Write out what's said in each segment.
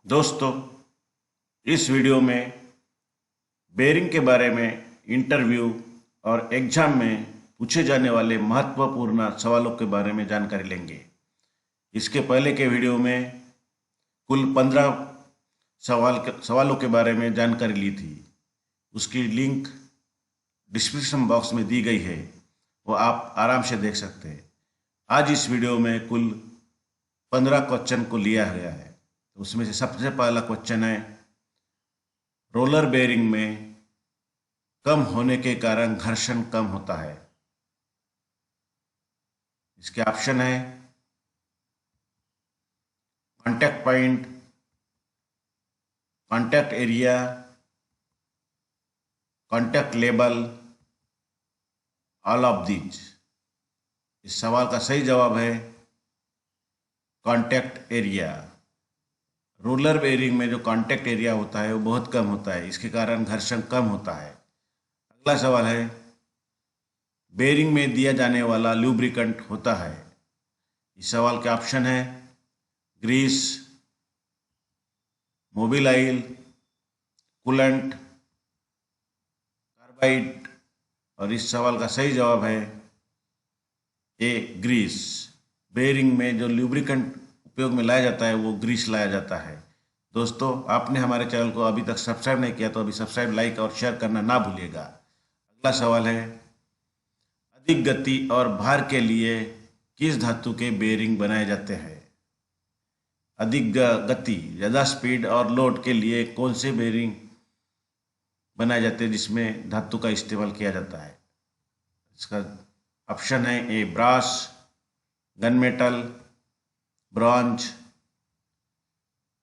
दोस्तों, इस वीडियो में बेरिंग के बारे में इंटरव्यू और एग्जाम में पूछे जाने वाले महत्वपूर्ण सवालों के बारे में जानकारी लेंगे। इसके पहले के वीडियो में कुल 15 सवालों के बारे में जानकारी ली थी। उसकी लिंक डिस्क्रिप्शन बॉक्स में दी गई है, वो आप आराम से देख सकते हैं। आज इस वीडियो में कुल 15 क्वेश्चन को लिया गया है। तो उसमें से सबसे पहला क्वेश्चन है, रोलर बेरिंग में कम होने के कारण घर्षण कम होता है। इसके ऑप्शन है contact point, contact area, contact level, all of these. इस सवाल का सही जवाब है कॉन्टैक्ट एरिया। रोलर बेरिंग में जो कॉन्टैक्ट एरिया होता है वो बहुत कम होता है, इसके कारण घर्षण कम होता है। अगला सवाल है, बेरिंग में दिया जाने वाला लुब्रिकेंट होता है। इस सवाल के ऑप्शन है grease, mobil oil, coolant, carbide. और इस सवाल का सही जवाब है ए, ग्रीस। बेरिंग में जो लुब्रिकेंट उपयोग में लाया जाता है वो ग्रीस लाया जाता है। दोस्तों, आपने हमारे चैनल को अभी तक सब्सक्राइब नहीं किया तो अभी सब्सक्राइब, लाइक और शेयर करना ना भूलिएगा। अगला सवाल है, अधिक गति और भार के लिए किस धातु के बेरिंग बनाए जाते हैं? अधिक गति, ज़्यादा स्पीड और लोड के लिए कौन से बेरिंग बनाए जाते हैं जिसमें धातु का इस्तेमाल किया जाता है? इसका ऑप्शन है A, brass, gun metal, bronze,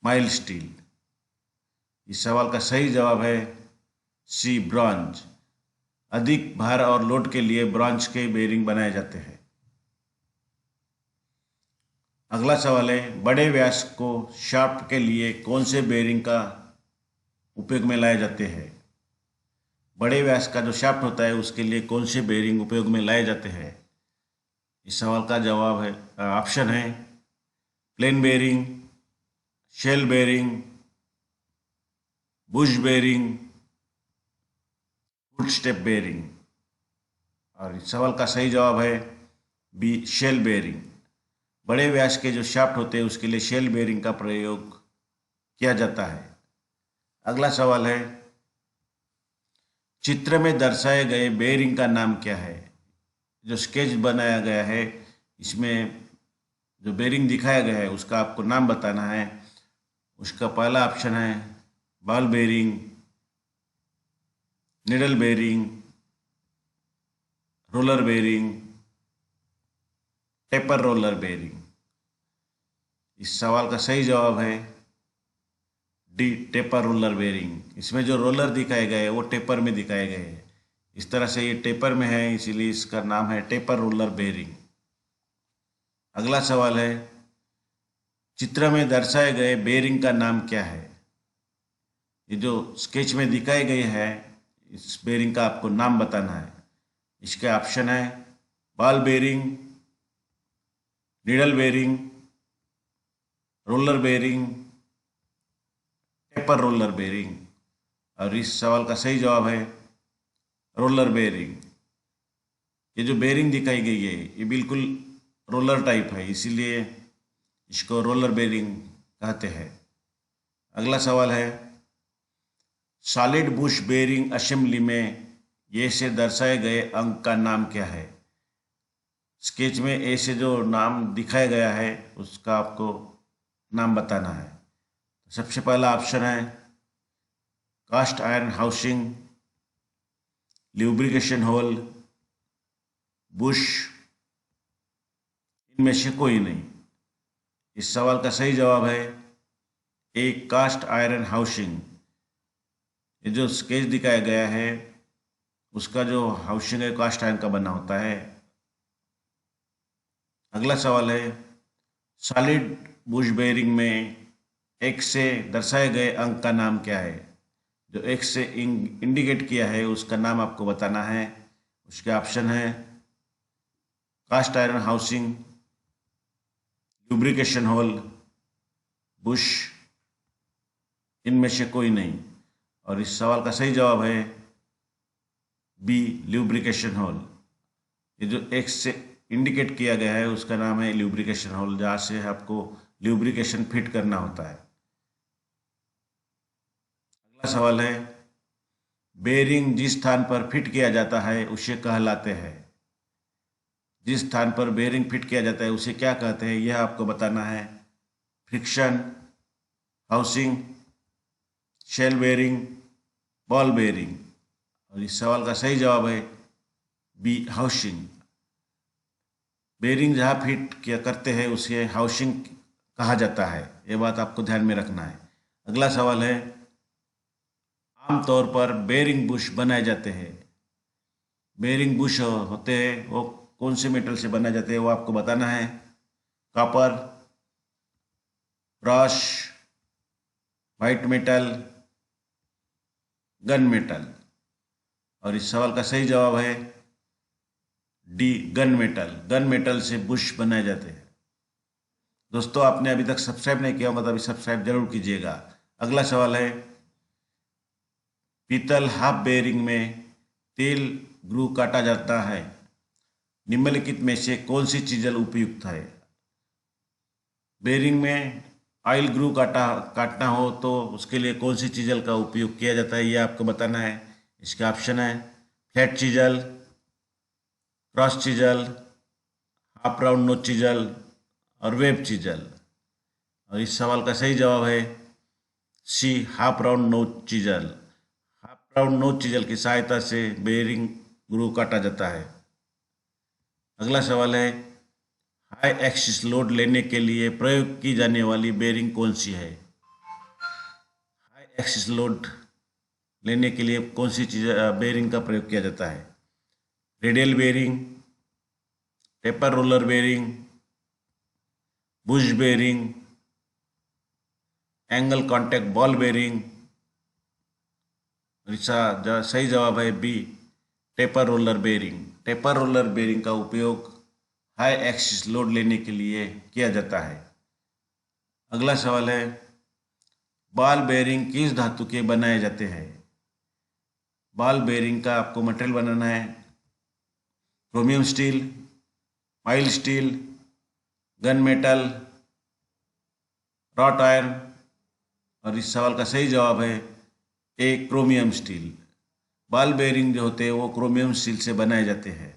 mild steel. इस सवाल का सही जवाब है सी, ब्रॉन्ज। अधिक भार और लोड के लिए ब्रॉन्ज के बेरिंग बनाए जाते हैं। अगला सवाल है, बड़े व्यास को शाफ्ट के लिए कौन से बेरिंग का उपयोग में लाए जाते हैं? बड़े व्यास का जो शाफ्ट होता है उसके लिए कौन से बेरिंग उपयोग में लाए जाते हैं? इस सवाल का जवाब है, ऑप्शन है plain bearing, shell bearing, bush bearing, foot step bearing. और इस सवाल का सही जवाब है बी, शेल बेरिंग। बड़े व्यास के जो शाफ्ट होते हैं उसके लिए शेल बेरिंग का प्रयोग किया जाता है। अगला सवाल है, चित्र में दर्शाए गए बेरिंग का नाम क्या है? जो स्केच बनाया गया है इसमें जो बेरिंग दिखाया गया है उसका आपको नाम बताना है। उसका पहला ऑप्शन है ball bearing, needle bearing, roller bearing, taper roller bearing. इस सवाल का सही जवाब है डी, टेपर रोलर बेरिंग। इसमें जो रोलर दिखाए गए हैं वो टेपर में दिखाए गए हैं। इस तरह से ये टेपर में है, इसीलिए इसका नाम है टेपर रोलर बेरिंग। अगला सवाल है, चित्र में दर्शाए गए बेरिंग का नाम क्या है? ये जो स्केच में दिखाए गए हैं इस बेरिंग का आपको नाम बताना है। इसके ऑप्शन है ball bearing, needle bearing, roller bearing, taper roller bearing. और इस सवाल का सही जवाब है रोलर बेरिंग। ये जो बेरिंग दिखाई गई है ये बिल्कुल रोलर टाइप है, इसीलिए इसको रोलर बेरिंग कहते हैं। अगला सवाल है, सॉलिड बुश बेरिंग असेंबली में ये से दर्शाए गए अंक का नाम क्या है? स्केच में ए से जो नाम दिखाया गया है उसका आपको नाम बताना है। सबसे पहला ऑप्शन है cast iron housing, lubrication hole, bush, इनमें से कोई नहीं। इस सवाल का सही जवाब है ए, कास्ट आयरन हाउसिंग। ये जो स्केच दिखाया गया है उसका जो हाउसिंग है कास्ट आयरन का बना होता है। अगला सवाल है, सॉलिड बुश बेरिंग में एक्स से दर्शाए गए अंक का नाम क्या है? जो एक्स से इंडिकेट किया है उसका नाम आपको बताना है। उसके ऑप्शन है cast iron housing, lubrication hole, bush, इनमें से कोई नहीं। और इस सवाल का सही जवाब है बी, ल्यूब्रिकेशन होल। ये जो एक्स से इंडिकेट किया गया है उसका नाम है ल्यूब्रिकेशन होल, जहाँ से आपको ल्यूब्रिकेशन फिट करना होता है। अगला सवाल है, बेरिंग जिस स्थान पर फिट किया जाता है उसे कहलाते हैं। जिस स्थान पर बेरिंग फिट किया जाता है उसे क्या कहते हैं, यह आपको बताना है। Friction, housing, shell bearing, ball bearing. और इस सवाल का सही जवाब है बी, हाउसिंग। बेरिंग जहाँ फिट किया करते हैं उसे हाउसिंग कहा जाता है, ये बात आपको ध्यान में रखना है। अगला सवाल है, आमतौर पर बेरिंग बुश बनाए जाते हैं। बेरिंग बुश होते हैं वो कौन से मेटल से बनाए जाते हैं, वो आपको बताना है। Copper, brush, white metal, gun metal. और इस सवाल का सही जवाब है D, gun metal. Gun metal से बुश बनाए जाते हैं। दोस्तों, आपने अभी तक सब्सक्राइब नहीं किया होगा तो अभी सब्सक्राइब जरूर कीजिएगा। अगला सवाल है, पीतल हाफ बेरिंग में तेल ग्रू काटा जाता है। निम्नलिखित में से कौन सी चीज़ल उपयुक्त है। बेरिंग में ऑयल ग्रू काटना हो तो उसके लिए कौन सी चीज़ल का उपयोग किया जाता है, ये आपको बताना है। इसके ऑप्शन है flat chisel, cross chisel, half round नोच चीज़ल और वेब चीज़ल। और इस सवाल का सही जवाब है सी, हाफ राउंड नोच चीज़ल। हाफ राउंड नोच चीज़ल की सहायता से बेरिंग ग्रू काटा जाता है। अगला सवाल है, हाई एक्सिस लोड लेने के लिए प्रयोग की जाने वाली बेरिंग कौन सी है। हाई एक्सिस लोड लेने के लिए कौन सी चीज बेरिंग का प्रयोग किया जाता है। Radial bearing, taper roller bearing, bush bearing, angle contact ball bearing. इसका सही जवाब है B, taper roller bearing. Taper roller bearing का उपयोग हाई एक्सिस लोड लेने के लिए किया जाता है। अगला सवाल है, बॉल बेरिंग किस धातु के बनाए जाते हैं। बॉल बेरिंग का आपको मटेरियल बनाना है। Chromium steel, mild steel, gun metal, wrought iron. और इस सवाल का सही जवाब है ए, क्रोमियम स्टील। बॉल बेरिंग जो होते हैं वो क्रोमियम स्टील से बनाए जाते हैं।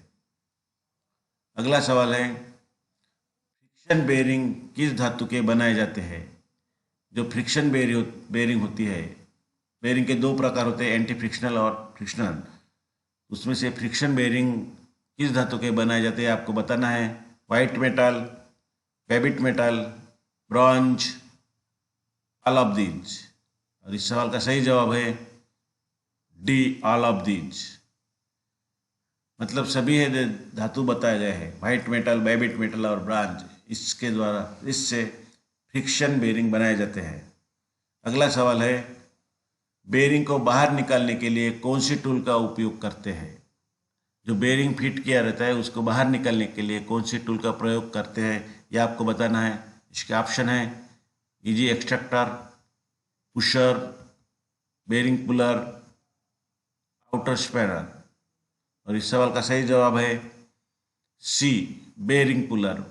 अगला सवाल है, फ्रिक्शन बेरिंग किस धातु के बनाए जाते हैं। जो फ्रिक्शन बेरिंग होती है, बेरिंग के दो प्रकार होते हैं, एंटी फ्रिक्शनल और फ्रिक्शनल। उसमें से फ्रिक्शन बेरिंग किस धातु के बनाए जाते हैं आपको बताना है। White metal, Babbitt metal, bronze, all of these. और इस सवाल का सही जवाब है डी, ऑल ऑफ दीज। मतलब सभी है धातु बताए गए हैं, वाइट मेटल, बेबिट मेटल और ब्रॉन्ज। इसके द्वारा इससे फ्रिक्शन बेरिंग बनाए जाते हैं। अगला सवाल है, बेरिंग को बाहर निकालने के लिए कौन सी टूल का उपयोग करते हैं। जो बेरिंग फिट किया रहता है उसको बाहर निकालने के लिए कौन सी टूल का प्रयोग करते हैं, यह आपको बताना है। इसके ऑप्शन है easy extractor, pusher, bearing puller, outer spanner. और इस सवाल का सही जवाब है C, bearing puller.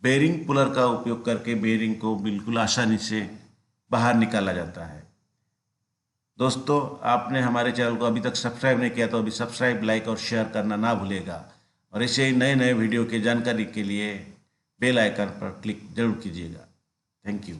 Bearing puller का उपयोग करके बेरिंग को बिल्कुल आसानी से बाहर निकाला जाता है। दोस्तों, आपने हमारे चैनल को अभी तक सब्सक्राइब नहीं किया तो अभी सब्सक्राइब, लाइक और शेयर करना ना भूलेगा। और ऐसे ही नए नए वीडियो की जानकारी के लिए बेल आइकन पर क्लिक जरूर कीजिएगा। Thank you.